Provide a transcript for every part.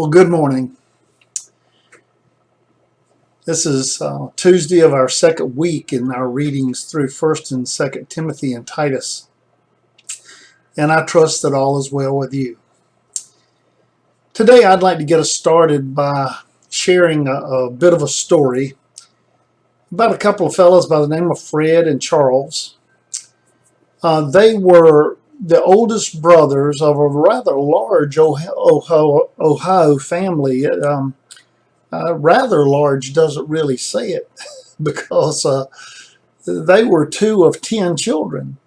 Well, good morning. This is Tuesday of our second week in our readings through 1st and 2nd Timothy and Titus. And I trust that all is well with you. Today I'd like to get us started by sharing a bit of a story about a couple of fellows by the name of Fred and Charles. They were the oldest brothers of a rather large Ohio family. Rather large doesn't really say it because they were 2 of 10 children,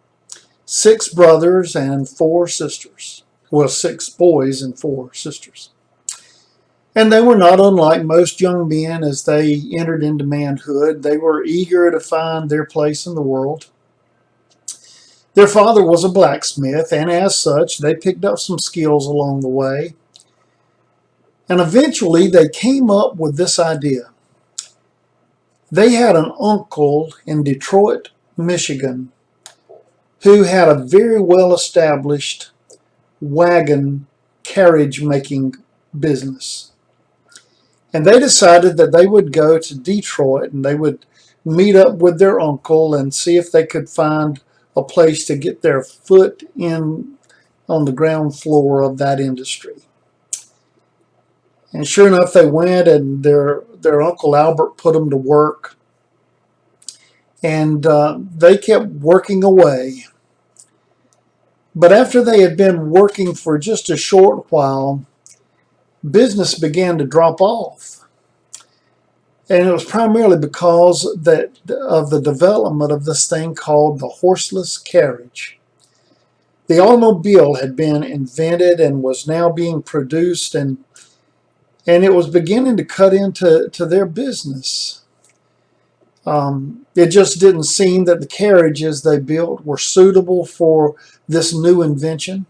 6 brothers and 4 sisters. Well, 6 boys and 4 sisters. And they were not unlike most young men as they entered into manhood. They were eager to find their place in the world. Their father was a blacksmith, and as such, they picked up some skills along the way. And eventually they came up with this idea. They had an uncle in Detroit, Michigan, who had a very well-established wagon carriage making business. And they decided that they would go to Detroit and they would meet up with their uncle and see if they could find a place to get their foot in on the ground floor of that industry. And sure enough, they went, and their Uncle Albert put them to work. And they kept working away. But after they had been working for just a short while, business began to drop off. And it was primarily because of the development of this thing called the horseless carriage. The automobile had been invented and was now being produced, and it was beginning to cut into their business. It just didn't seem that the carriages they built were suitable for this new invention,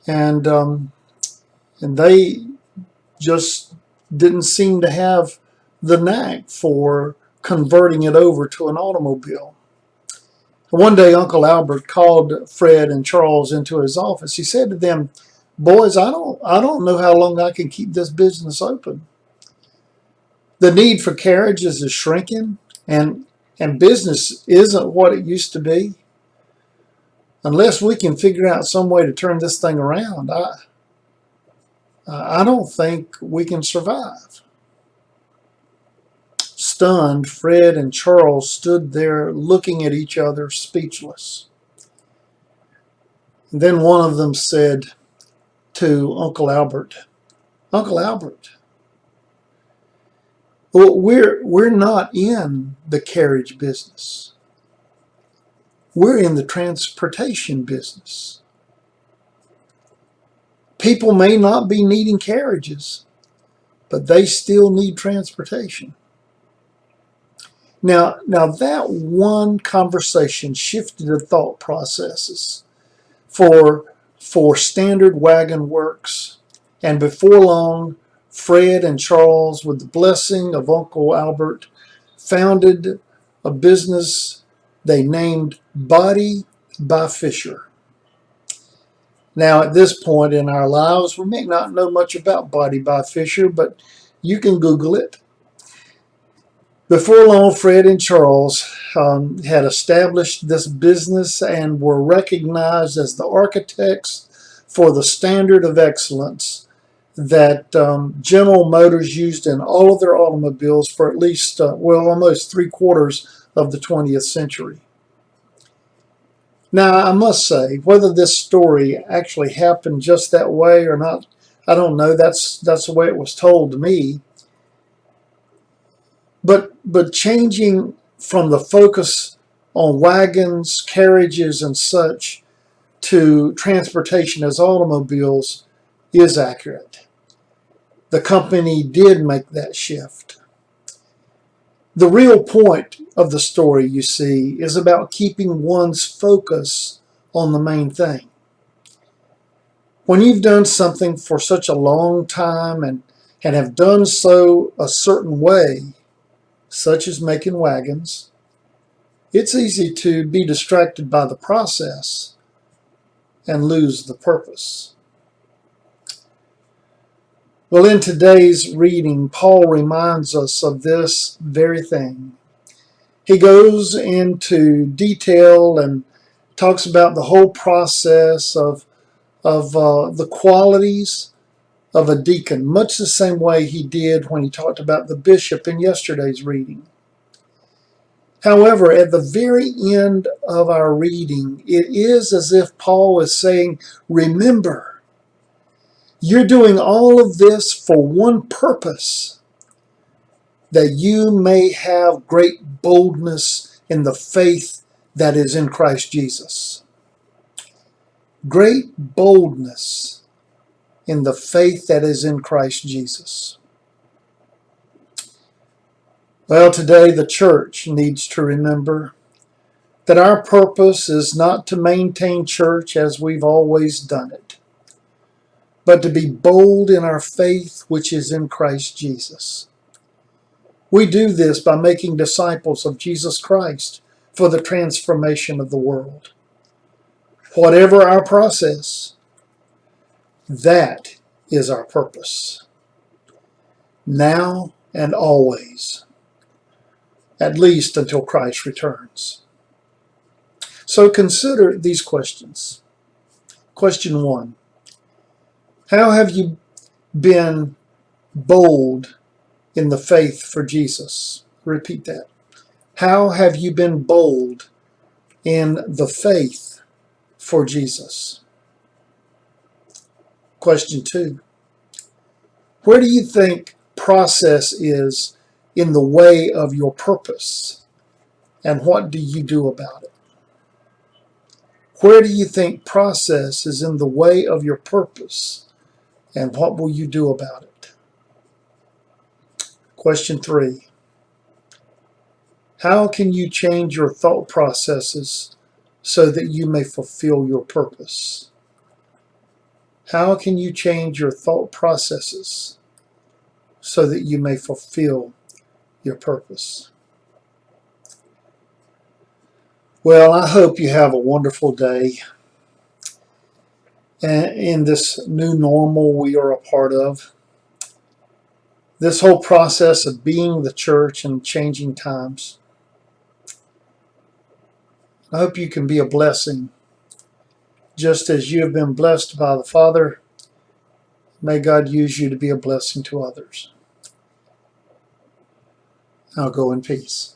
and they just didn't seem to have the knack for converting it over to an automobile. One day, Uncle Albert called Fred and Charles into his office. He said to them, "Boys, I don't know how long I can keep this business open. The need for carriages is shrinking, and business isn't what it used to be. Unless we can figure out some way to turn this thing around, I don't think we can survive." Stunned, Fred and Charles stood there looking at each other, speechless. And then one of them said to Uncle Albert, "Uncle Albert, well, we're not in the carriage business. We're in the transportation business. People may not be needing carriages, but they still need transportation." Now that one conversation shifted the thought processes for Standard Wagon Works, and before long, Fred and Charles, with the blessing of Uncle Albert, founded a business they named Body by Fisher. Now, at this point in our lives, we may not know much about Body by Fisher, but you can Google it. Before long, Fred and Charles had established this business and were recognized as the architects for the standard of excellence that General Motors used in all of their automobiles for at least, almost 3/4 of the 20th century. Now, I must say, whether this story actually happened just that way or not, I don't know. That's the way it was told to me. But changing from the focus on wagons, carriages, and such to transportation as automobiles is accurate. The company did make that shift. The real point of the story, you see, is about keeping one's focus on the main thing. When you've done something for such a long time and have done so a certain way, such as making wagons, it's easy to be distracted by the process and lose the purpose. Well, in today's reading, Paul reminds us of this very thing. He goes into detail and talks about the whole process of the qualities of a deacon, much the same way he did when he talked about the bishop in yesterday's reading. However, at the very end of our reading, it is as if Paul is saying, remember, you're doing all of this for one purpose, that you may have great boldness in the faith that is in Christ Jesus. Great boldness in the faith that is in Christ Jesus. Well, today the church needs to remember that our purpose is not to maintain church as we've always done it, but to be bold in our faith which is in Christ Jesus. We do this by making disciples of Jesus Christ for the transformation of the world. Whatever our process, that is our purpose, now and always, at least until Christ returns. So consider these questions. Question 1. How have you been bold in the faith for Jesus? Repeat that. How have you been bold in the faith for Jesus? Question 2. Where do you think process is in the way of your purpose? And what do you do about it? Where do you think process is in the way of your purpose? And what will you do about it? Question 3. How can you change your thought processes so that you may fulfill your purpose? How can you change your thought processes so that you may fulfill your purpose? Well, I hope you have a wonderful day in this new normal we are a part of. This whole process of being the church in changing times. I hope you can be a blessing. Just as you have been blessed by the Father, may God use you to be a blessing to others. Now go in peace.